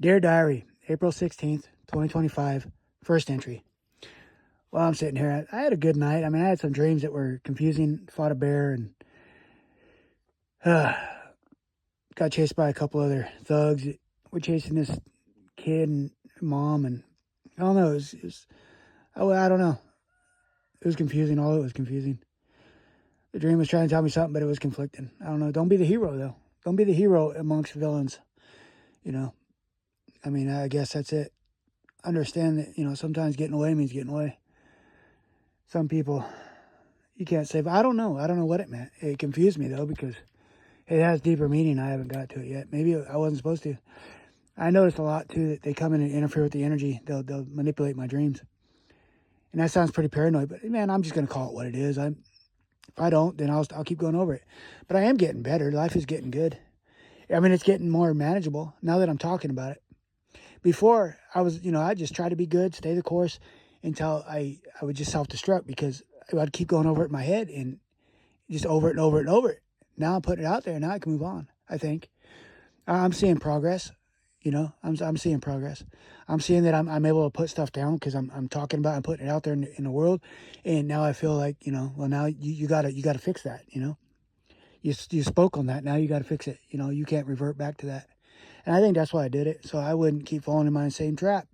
Dear Diary, April 16th, 2025, first entry. Well, I'm sitting here. I had a good night. I mean, I had some dreams that were confusing. Fought a bear and uh, got chased by a couple other thugs. We're chasing this kid and mom, and I don't know. I don't know. It was confusing. All of it was confusing. The dream was trying to tell me something, but it was conflicting. I don't know. Don't be the hero, though. Don't be the hero amongst villains. You know, I mean, I guess that's it. Understand that, sometimes getting away means getting away. Some people you can't say, but I don't know. I don't know what it meant. It confused me, though, because it has deeper meaning. I haven't got to it yet. Maybe I wasn't supposed to. I noticed a lot, too, that they come in and interfere with the energy. They'll manipulate my dreams. And that sounds pretty paranoid, but, man, I'm just going to call it what it is. If I don't, then I'll keep going over it. But I am getting better. Life is getting good. I mean, it's getting more manageable now that I'm talking about it. Before, I just try to be good, stay the course until I would just self-destruct because I'd keep going over it in my head and just over it and over it and over it. Now I'm putting it out there. Now I can move on, I think. I'm seeing progress. I'm seeing progress. I'm seeing that I'm able to put stuff down because I'm talking about and putting it out there in the world. And now I feel like, well, now you gotta fix that, You spoke on that. Now you got to fix it. You can't revert back to that. And I think that's why I did it. So I wouldn't keep falling in my same trap.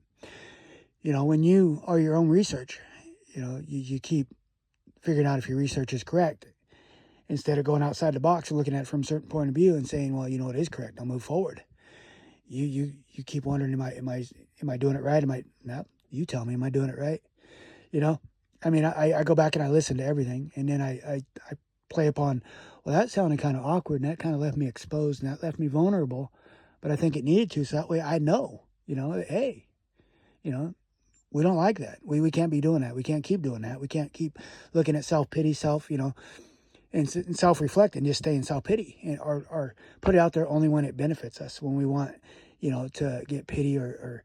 When you are your own research, you keep figuring out if your research is correct instead of going outside the box and looking at it from a certain point of view and saying, well, it is correct. I'll move forward. You keep wondering, am I doing it right? No, you tell me, am I doing it right? I mean, I go back and I listen to everything and then I play upon, well, that sounded kind of awkward and that kind of left me exposed and that left me vulnerable, but I think it needed to. So that way I know, hey, we don't like that. We can't be doing that. We can't keep doing that. We can't keep looking at self-pity, and self-reflect and just stay in self-pity or put it out there only when it benefits us, when we want, to get pity or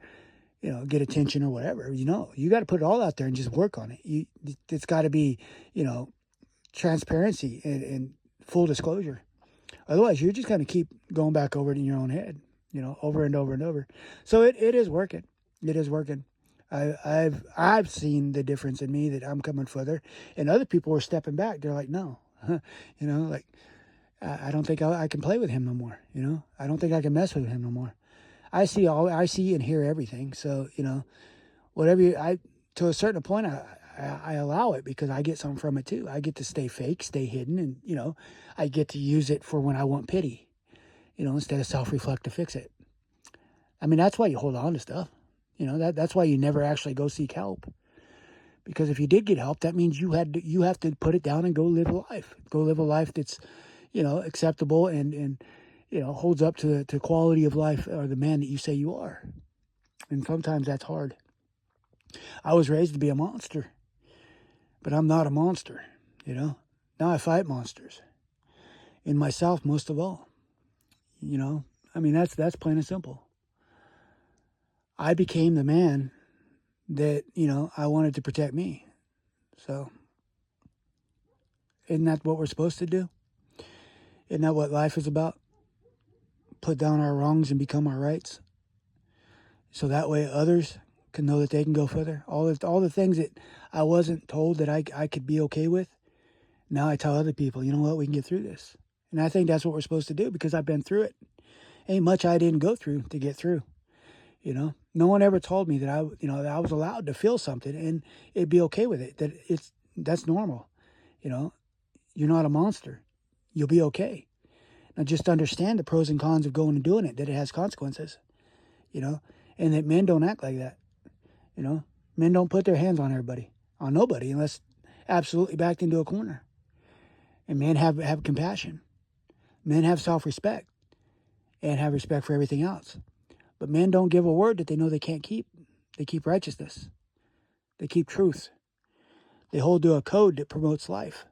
get attention or whatever. You got to put it all out there and just work on it. It's got to be, transparency and full disclosure. Otherwise, you're just going to keep going back over it in your own head, over and over and over. So it is working. It is working. I've seen the difference in me that I'm coming further, and other people are stepping back. They're like, no, like I don't think I can play with him no more. I don't think I can mess with him no more. I see and hear everything. So whatever to a certain point, I allow it because I get something from it too. I get to stay fake, stay hidden, and I get to use it for when I want pity. Instead of self-reflect to fix it. I mean, that's why you hold on to stuff. That's why you never actually go seek help. Because if you did get help, that means you have to put it down and go live a life. Go live a life that's, acceptable and holds up to the quality of life or the man that you say you are. And sometimes that's hard. I was raised to be a monster, but I'm not a monster. Now I fight monsters in myself most of all. I mean, that's plain and simple. I became the man that, I wanted to protect me. So, isn't that what we're supposed to do? Isn't that what life is about? Put down our wrongs and become our rights. So that way others can know that they can go further. All the things that I wasn't told that I could be okay with, now I tell other people, you know what, we can get through this. And I think that's what we're supposed to do because I've been through it. Ain't much I didn't go through to get through. No one ever told me that that I was allowed to feel something and it'd be okay with it. That's normal. You're not a monster. You'll be okay. Now just understand the pros and cons of going and doing it, that it has consequences, and that men don't act like that. Men don't put their hands on everybody, on nobody, unless absolutely backed into a corner. And men have compassion. Men have self-respect and have respect for everything else. But men don't give a word that they know they can't keep. They keep righteousness. They keep truth. They hold to a code that promotes life,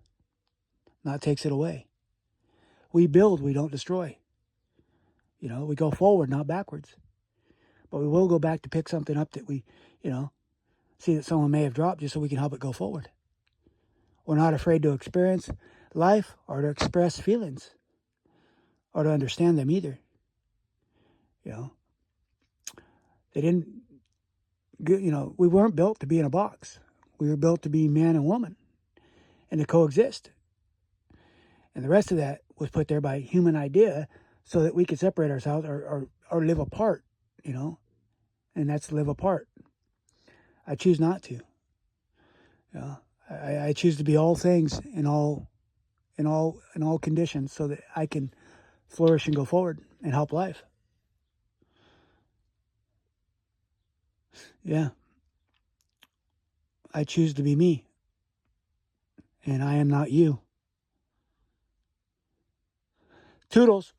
not takes it away. We build, we don't destroy. We go forward, not backwards. But we will go back to pick something up that we, see that someone may have dropped just so we can help it go forward. We're not afraid to experience life or to express feelings or to understand them either. They didn't, we weren't built to be in a box. We were built to be man and woman and to coexist. And the rest of that was put there by human idea so that we could separate ourselves or live apart, and that's live apart. I choose not to. I choose to be all things in all conditions so that I can flourish and go forward and help life. Yeah. I choose to be me. And I am not you. Toodles.